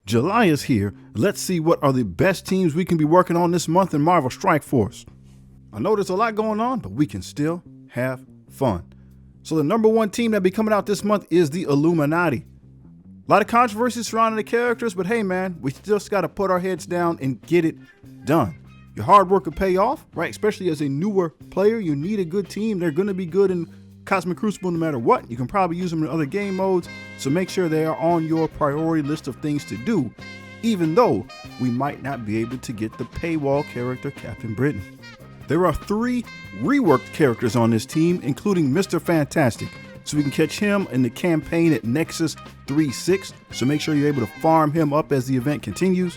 July is here. Let's see what are the best teams we can be working on this month in Marvel Strike Force. I know there's a lot going on, but we can still have fun. So the number one team that'll be coming out this month is the Illuminati. A lot of controversy surrounding the characters, but hey man, we just got to put our heads down and get it done. Your hard work will pay off, right? Especially as a newer player, you need a good team. They're going to be good in Cosmic Crucible no matter what. You can probably use them in other game modes, so make sure they are on your priority list of things to do, even though we might not be able to get the paywall character Captain Britain. There are 3 reworked characters on this team, including Mr. Fantastic, so we can catch him in the campaign at Nexus 3-6, so make sure you're able to farm him up as the event continues.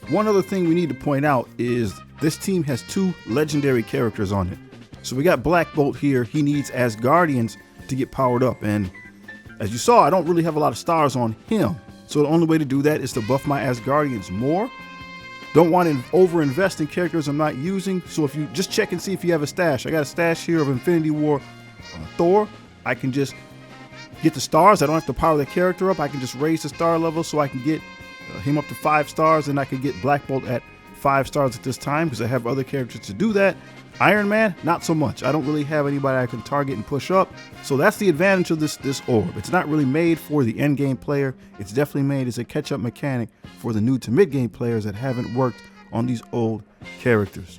One other thing we need to point out is this team has 2 legendary characters on it. So we got Black Bolt here. He needs Asgardians to get powered up, and as you saw, I don't really have a lot of stars on him, so the only way to do that is to buff my Asgardians more. Don't want to over-invest in characters I'm not using, so if you just check and see if you have a stash. I got a stash here of Infinity War Thor. I can just get the stars. I don't have to power the character up. I can just raise the star level so I can get him up to 5 stars, and I can get Black Bolt at 5 stars at this time because I have other characters to do that. Iron Man, not so much. I don't really have anybody I can target and push up, so that's the advantage of this orb. It's not really made for the end game player. It's definitely made as a catch-up mechanic for the new to mid-game players that haven't worked on these old characters.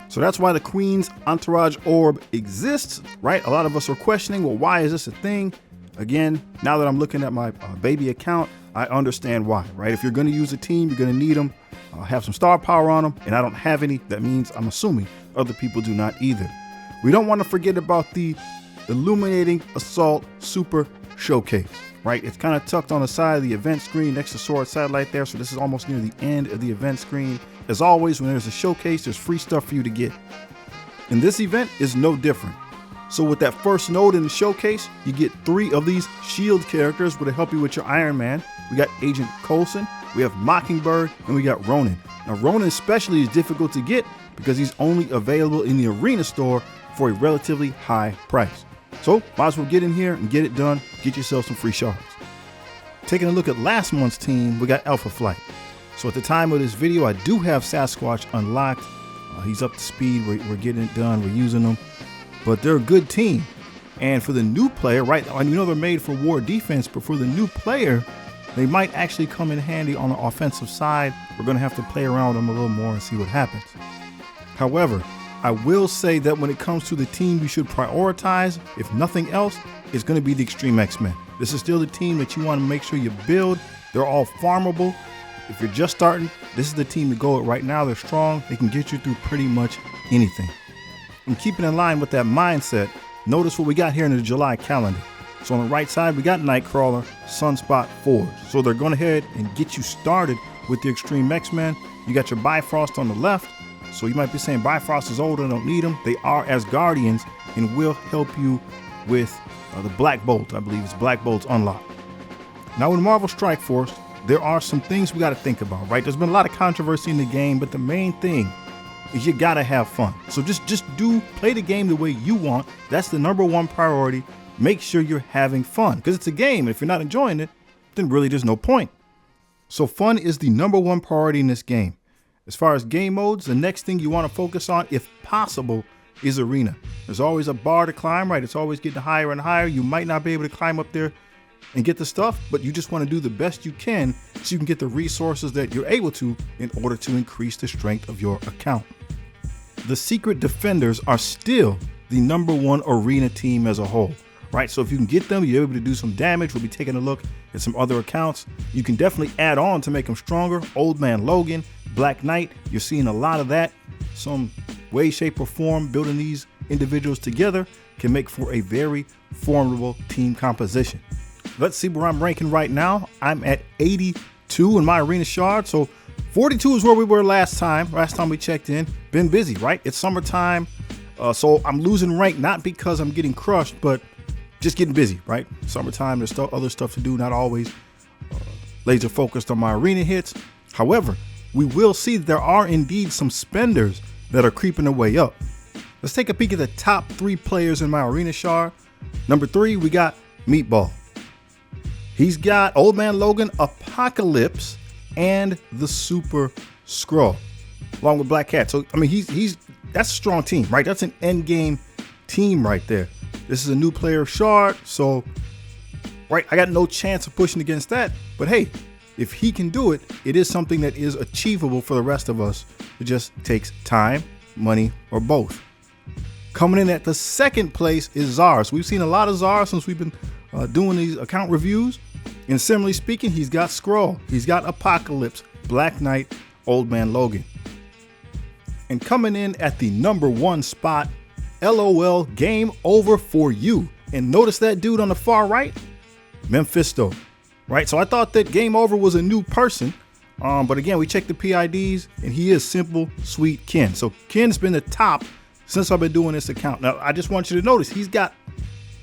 So that's why the Queen's Entourage Orb exists, right? A lot of us are questioning, well, why is this a thing? Again, now that I'm looking at my baby account, I understand why, right? If you're going to use a team, you're going to need them, have some star power on them, and I don't have any. That means I'm assuming other people do not either. We don't want to forget about the Illuminating Assault Super Showcase, right? It's kind of tucked on the side of the event screen next to Sword Satellite there, so this is almost near the end of the event screen. As always, when there's a showcase, there's free stuff for you to get. And this event is no different. So with that first node in the showcase, you get 3 of these shield characters which will help you with your Iron Man. We got Agent Coulson, we have Mockingbird, and we got Ronin. Now Ronin especially is difficult to get because he's only available in the arena store for a relatively high price. So might as well get in here and get it done, get yourself some free shards. Taking a look at last month's team, we got Alpha Flight. So at the time of this video, I do have Sasquatch unlocked. He's up to speed, we're getting it done, we're using them. But they're a good team. And for the new player, right, I know they're made for war defense, but for the new player, they might actually come in handy on the offensive side. We're going to have to play around with them a little more and see what happens. However, I will say that when it comes to the team you should prioritize, if nothing else, it's going to be the Extreme X-Men. This is still the team that you want to make sure you build. They're all farmable. If you're just starting, this is the team to go with right now. They're strong. They can get you through pretty much anything. And keeping in line with that mindset, notice what we got here in the July calendar. So on the right side, we got Nightcrawler, Sunspot, Forge. So they're going ahead and get you started with the Extreme X-Men. You got your Bifrost on the left. So you might be saying Bifrost is old and don't need them. They are Asgardians and will help you with the Black Bolt. I believe it's Black Bolt's unlocked. Now in Marvel Strike Force, there are some things we got to think about, right? There's been a lot of controversy in the game, but the main thing is you got to have fun. So just play the game the way you want. That's the number one priority. Make sure you're having fun because it's a game. If you're not enjoying it, then really there's no point. So fun is the number one priority in this game. As far as game modes, the next thing you want to focus on, if possible, is arena. There's always a bar to climb, right? It's always getting higher and higher. You might not be able to climb up there and get the stuff, but you just want to do the best you can so you can get the resources that you're able to in order to increase the strength of your account. The Secret Defenders are still the number one arena team as a whole, right? So if you can get them, you're able to do some damage. We'll be taking a look at some other accounts. You can definitely add on to make them stronger. Old Man Logan, Black Knight, you're seeing a lot of that. Some way, shape, or form, building these individuals together can make for a very formidable team composition. Let's see where I'm ranking right now. I'm at 82 in my arena shard. So 42 is where we were last time we checked in. Been busy, right? It's summertime. So I'm losing rank, not because I'm getting crushed, but just getting busy, right? Summertime, there's other stuff to do, not always laser focused on my arena hits. However, we will see that there are indeed some spenders that are creeping their way up. Let's take a peek at the top 3 players in my arena shard. Number 3, we got Meatball. He's got Old Man Logan, Apocalypse, and the Super Skrull, along with Black Cat. So I mean, that's a strong team, right? That's an end game team right there. This is a new player shard, so right, I got no chance of pushing against that. But hey, if he can do it, it is something that is achievable for the rest of us. It just takes time, money, or both. Coming in at the second place is Zara. So we've seen a lot of Zara since we've been doing these account reviews. And similarly speaking, he's got Skrull, he's got Apocalypse, Black Knight, Old Man Logan. And coming in at the number 1 spot, LOL, game over for you. And notice that dude on the far right, Mephisto, right? So I thought that game over was a new person. But again, we checked the PIDs and he is Simple Sweet Ken. So Ken's been the top since I've been doing this account. Now, I just want you to notice he's got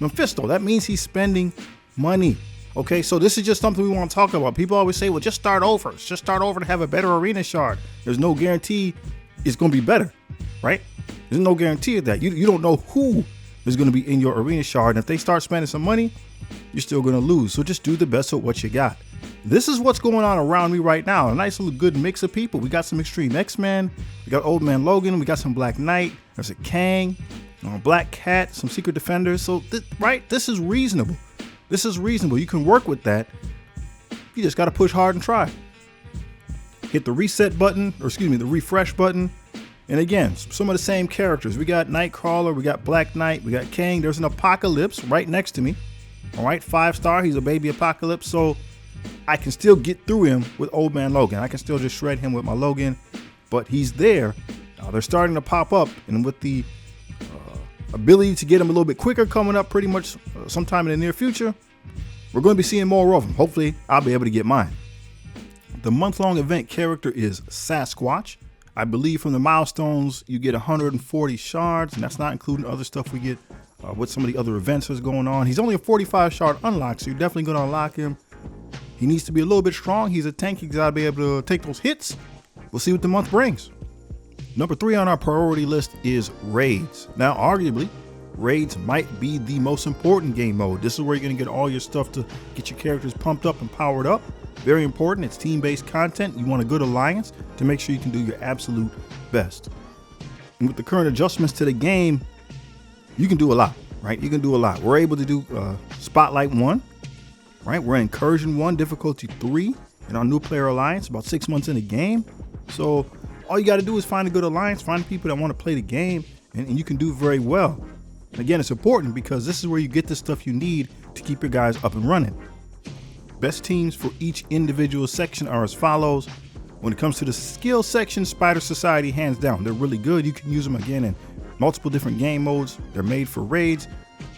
Mephisto. That means he's spending money. Okay, so this is just something we want to talk about. People always say, well, just start over. Just start over to have a better arena shard. There's no guarantee it's going to be better, right? There's no guarantee of that. You don't know who is going to be in your arena shard. And if they start spending some money, you're still going to lose. So just do the best with what you got. This is what's going on around me right now. A nice little good mix of people. We got some Extreme X-Men. We got Old Man Logan. We got some Black Knight. There's a Kang, Black Cat, some Secret Defenders. So, right, this is reasonable. This is reasonable. You can work with that. You just got to push hard and try. Hit the reset button, or excuse me, the refresh button. And again, some of the same characters. We got Nightcrawler, we got Black Knight, we got Kang. There's an Apocalypse right next to me. All right, 5-star. He's a baby Apocalypse. So I can still get through him with Old Man Logan. I can still just shred him with my Logan, but he's there. They're starting to pop up, and with the ability to get him a little bit quicker coming up pretty much sometime in the near future, we're going to be seeing more of them. Hopefully, I'll be able to get mine. The month-long event character is Sasquatch. I believe from the milestones, you get 140 shards, and that's not including other stuff we get with some of the other events that's going on. He's only a 45 shard unlock, so you're definitely going to unlock him. He needs to be a little bit strong. He's a tank. He's got to be able to take those hits. We'll see what the month brings. Number 3 on our priority list is raids. Now, arguably, raids might be the most important game mode. This is where you're going to get all your stuff to get your characters pumped up and powered up. Very important. It's team-based content. You want a good alliance to make sure you can do your absolute best. And with the current adjustments to the game, you can do a lot, right? You can do a lot. We're able to do Spotlight 1, right? We're in Incursion 1, difficulty 3 in our new player alliance, about 6 months in the game. So all you got to do is find a good alliance, find people that want to play the game, and you can do very well. And again, it's important because this is where you get the stuff you need to keep your guys up and running. Best teams for each individual section are as follows. When it comes to the skill section, Spider Society, hands down, they're really good. You can use them again in multiple different game modes. They're made for raids.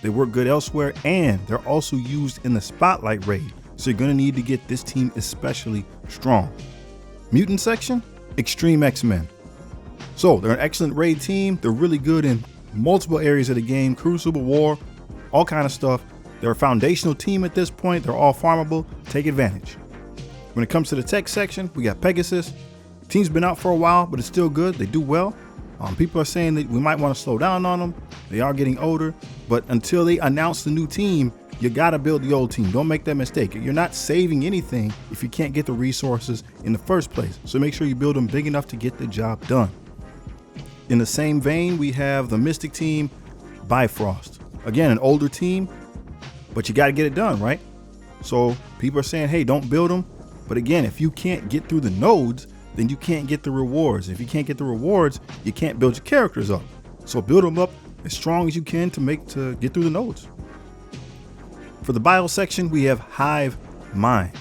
They work good elsewhere, and they're also used in the Spotlight raid. So you're going to need to get this team especially strong. Mutant section, Extreme X-Men. So they're an excellent raid team. They're really good in multiple areas of the game, Crucible, War, all kind of stuff. They're a foundational team at this point. They're all farmable. Take advantage. When it comes to the tech section, we got Pegasus. Team's been out for a while, but it's still good. They do well. People are saying that we might want to slow down on them. They are getting older, but until they announce the new team, you got to build the old team. Don't make that mistake. You're not saving anything if you can't get the resources in the first place. So make sure you build them big enough to get the job done. In the same vein, we have the Mystic team, Bifrost. Again, an older team, but you got to get it done, right? So people are saying, hey, don't build them. But again, if you can't get through the nodes, then you can't get the rewards. If you can't get the rewards, you can't build your characters up. So build them up as strong as you can to get through the nodes. For the bio section, we have Hive Mind.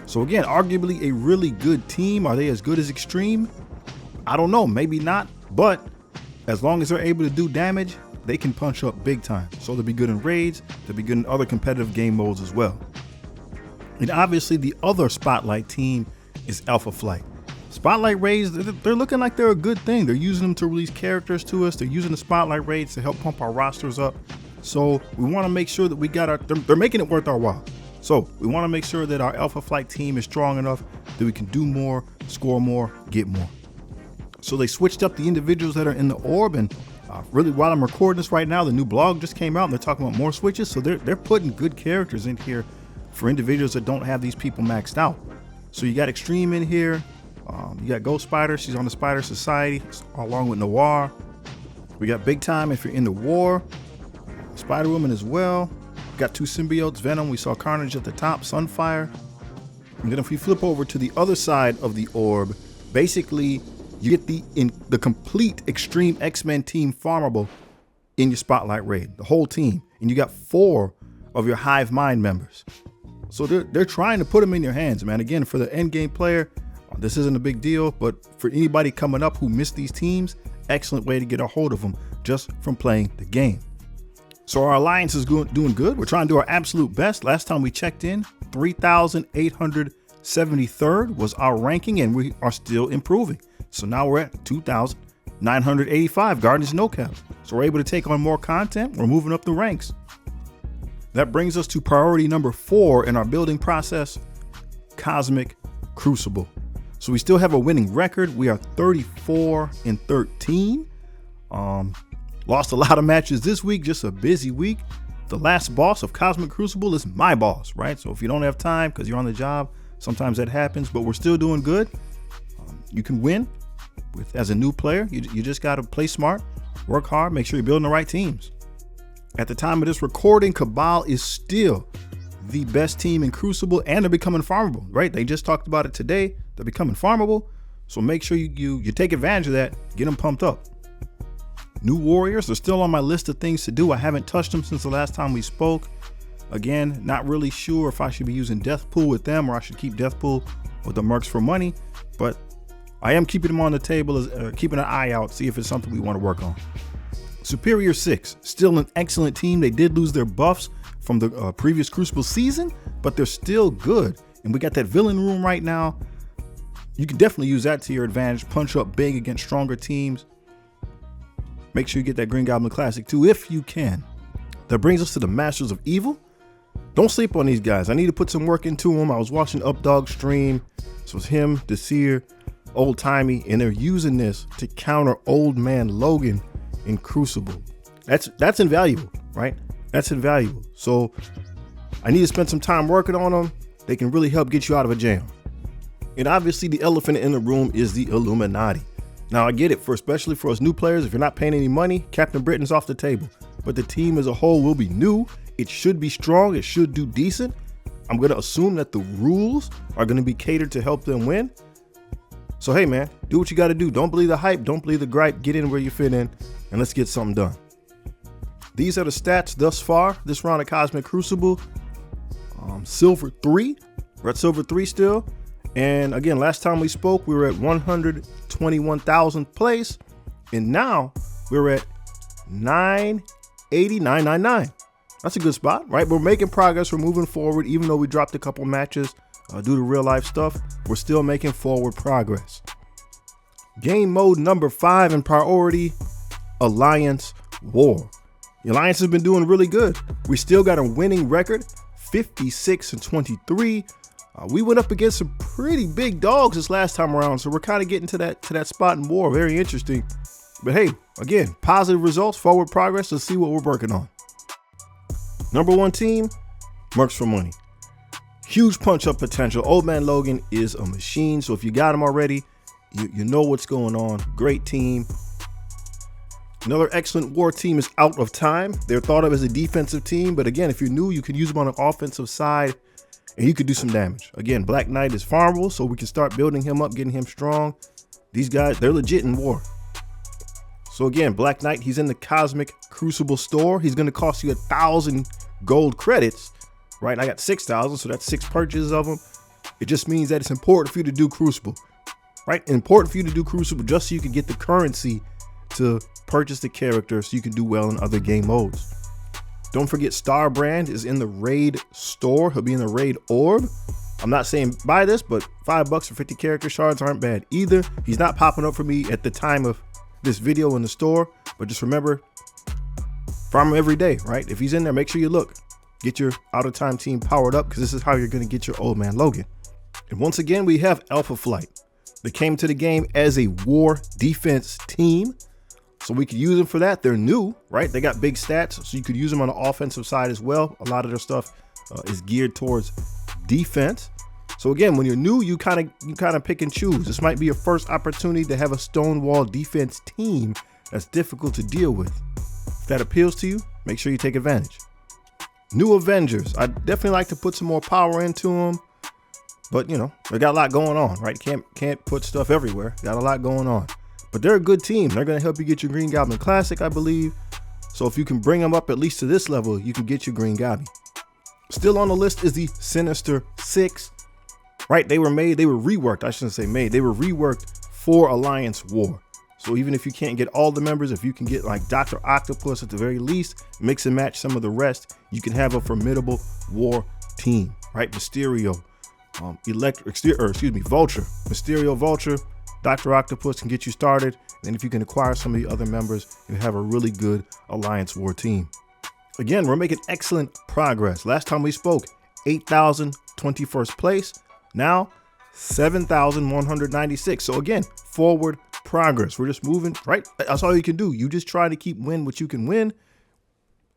So again, arguably a really good team. Are they as good as Extreme? I don't know, maybe not, but as long as they're able to do damage, they can punch up big time. So they'll be good in raids, they'll be good in other competitive game modes as well. And obviously the other Spotlight team is Alpha Flight. Spotlight raids, they're looking like they're a good thing. They're using them to release characters to us. They're using the Spotlight raids to help pump our rosters up. So we want to make sure that we got they're making it worth our while. So we want to make sure that our Alpha Flight team is strong enough that we can do more, score more, get more. So they switched up the individuals that are in the orb, and really while I'm recording this right now, the new blog just came out and they're talking about more switches. So they're putting good characters in here for individuals that don't have these people maxed out. So you got Extreme in here. You got Ghost Spider. She's on the Spider Society along with Noir. We got Big Time if you're in the war. Spider Woman as well. Got 2 symbiotes, Venom. We saw Carnage at the top, Sunfire. And then if we flip over to the other side of the orb, basically you get the complete Extreme X-Men team farmable in your Spotlight raid, the whole team. And you got 4 of your Hive Mind members. So they're trying to put them in your hands, man. Again, for the end game player, this isn't a big deal, but for anybody coming up who missed these teams, excellent way to get a hold of them just from playing the game. So our alliance is doing good. We're trying to do our absolute best. Last time we checked in, 3,873rd was our ranking, and we are still improving. So now we're at 2,985, Guardians No Cap. So we're able to take on more content. We're moving up the ranks. That brings us to priority number 4 in our building process, Cosmic Crucible. So we still have a winning record. We are 34-13. Lost a lot of matches this week, just a busy week. The last boss of Cosmic Crucible is my boss, right? So if you don't have time because you're on the job, sometimes that happens, but we're still doing good. You can win as a new player. You just got to play smart, work hard, make sure you're building the right teams. At the time of this recording, Cabal is still the best team in Crucible, and they're becoming farmable, right? They just talked about it today. They're becoming farmable. So make sure you take advantage of that, get them pumped up. New warriors are still on my list of things to do. I haven't touched them since the last time we spoke. Again, not really sure if I should be using Deathpool with them or I should keep Deathpool with the Mercs for money, but I am keeping them on the table, keeping an eye out, see if it's something we want to work on. Superior 6, still an excellent team. They did lose their buffs from the previous Crucible season, but they're still good. And we got that villain room right now. You can definitely use that to your advantage. Punch up big against stronger teams. Make sure you get that Green Goblin Classic too, if you can. That brings us to the Masters of Evil. Don't sleep on these guys. I need to put some work into them. I was watching Updog stream. This was him, Desir, Old Timey, and they're using this to counter Old Man Logan in Crucible. That's invaluable, right? That's invaluable. So I need to spend some time working on them. They can really help get you out of a jam. And obviously the elephant in the room is the Illuminati. Now I get it, especially for us new players, if you're not paying any money, Captain Britain's off the table. But the team as a whole will be new. It should be strong. It should do decent. I'm going to assume that the rules are going to be catered to help them win. So hey man, do what you got to do. Don't believe the hype. Don't believe the gripe. Get in where you fit in and let's get something done. These are the stats thus far this round of Cosmic Crucible. Silver 3. We're at Silver 3 still. And again, last time we spoke, we were at 121,000th place. And now we're at 989.99. That's a good spot, right? We're making progress. We're moving forward. Even though we dropped a couple matches due to real life stuff, we're still making forward progress. Game mode number 5 in priority, Alliance War. The Alliance has been doing really good. We still got a winning record, 56-23. We went up against some pretty big dogs this last time around, so we're kind of getting to that spot in war. Very interesting. But hey, again, positive results, forward progress. Let's see what we're working on. Number 1 team, Mercs for money. Huge punch-up potential. Old Man Logan is a machine, so if you got him already, you know what's going on. Great team. Another excellent war team is Out of Time. They're thought of as a defensive team, but again, if you're new, you can use them on the offensive side, and you could do some damage. Again, Black Knight is farmable, so we can start building him up, getting him strong. These guys, they're legit in war. So again, Black Knight, he's in the Cosmic Crucible store. He's going to cost you 1,000 gold credits, right? I got 6,000, so that's 6 purchases of them. It just means that it's important for you to do Crucible, right? Important for you to do Crucible just so you can get the currency to purchase the character so you can do well in other game modes. Don't forget Starbrand is in the raid store. He'll be in the raid orb. I'm not saying buy this, but $5 for 50 character shards aren't bad either. He's not popping up for me at the time of this video in the store, but just remember, farm him every day, right? If he's in there, make sure you look. Get your Out of Time team powered up, because this is how you're going to get your Old Man Logan. And once again, we have Alpha Flight. They came to the game as a war defense team, so we could use them for that. They're new, right? They got big stats, so you could use them on the offensive side as well. A lot of their stuff is geared towards defense. So again, when you're new, you kind of pick and choose. This might be your first opportunity to have a stonewall defense team that's difficult to deal with. If that appeals to you, make sure you take advantage. New Avengers. I definitely like to put some more power into them, but you know, they got a lot going on, right? Can't put stuff everywhere. Got a lot going on, but they're a good team. They're going to help you get your Green Goblin Classic, I believe. So if you can bring them up at least to this level, you can get your Green Goblin. Still on the list is the Sinister Six. Right, they were reworked. I shouldn't say made. They were reworked for Alliance War. So even if you can't get all the members, if you can get like Dr. Octopus at the very least, mix and match some of the rest, you can have a formidable war team. Right, Mysterio, Vulture, Mysterio, Vulture, Dr. Octopus can get you started. And if you can acquire some of the other members, you have a really good Alliance War team. Again, we're making excellent progress. Last time we spoke, 8,000, 21st place. Now, 7,196. So again, forward progress. We're just moving, right? That's all you can do. You just try to keep win what you can win.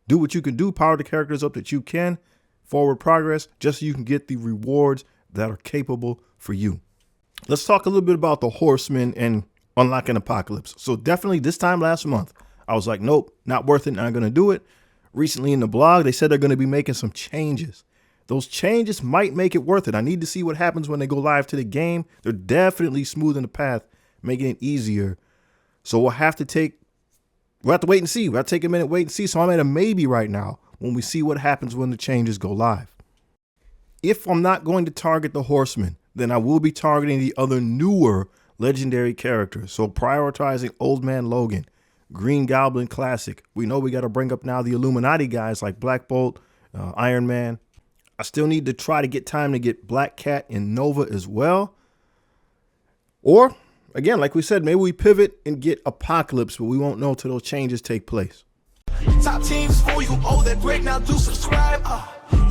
Do what you can do. Power the characters up that you can. Forward progress, just so you can get the rewards that are capable for you. Let's talk a little bit about the Horsemen and unlocking Apocalypse. So definitely this time last month, I was like, nope, not worth it. Not going to do it. Recently in the blog, they said they're going to be making some changes. Those changes might make it worth it. I need to see what happens when they go live to the game. They're definitely smoothing the path, making it easier. So we'll have to wait and see. We'll have to take a minute, wait and see. So I'm at a maybe right now when we see what happens when the changes go live. If I'm not going to target the Horsemen, then I will be targeting the other newer legendary characters. So prioritizing Old Man Logan, Green Goblin Classic. We know we got to bring up now the Illuminati guys like Black Bolt, Iron Man. I still need to try to get time to get Black Cat and Nova as well. Or, again, like we said, maybe we pivot and get Apocalypse, but we won't know till those changes take place. Top teams for you, oh, that great, now do subscribe.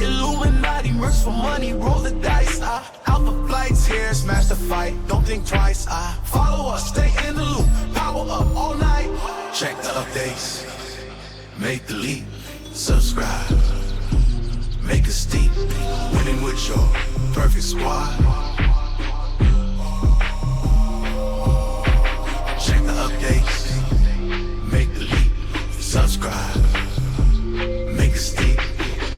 Illuminati, works for money, roll the dice. Alpha flights here, smash the fight, don't think twice. Follow us, stay in the loop, power up all night. Check the updates, make the leap, subscribe. Make a steep, winning with your perfect squad.